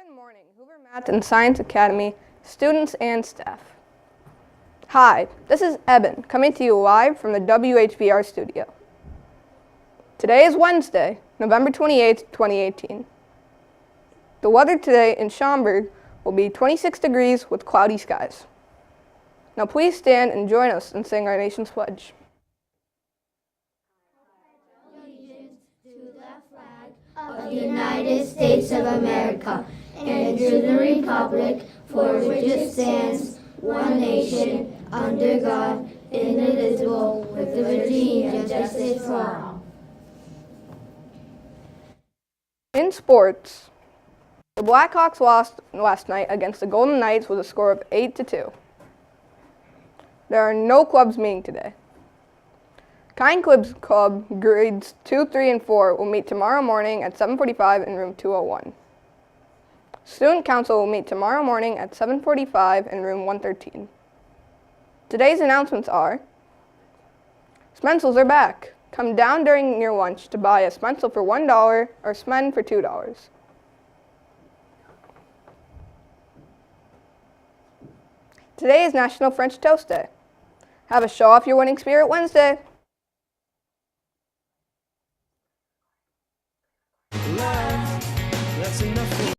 Good morning, Hoover Math and Science Academy students and staff. Hi, this is Eben coming to you live from the WHVR studio. Today is Wednesday, November 28th, 2018. The weather today in Schaumburg will be 26 degrees with cloudy skies. Now please stand and join us in saying our nation's pledge. Allegiance to the flag of the United States of America and to the republic for which it stands, one nation, under God, indivisible, with liberty and justice for all. In sports, the Blackhawks lost last night against the Golden Knights with a score of 8-2. There are no clubs meeting today. Kind Clubs Club grades 2, 3, and 4 will meet tomorrow morning at 7:45 in room 201. Student Council will meet tomorrow morning at 7:45 in room 113. Today's announcements are: Spencels are back. Come down during your lunch to buy a Spencel for $1 or Smen for $2. Today is National French Toast Day. Have a Show Off Your Winning Spirit Wednesday.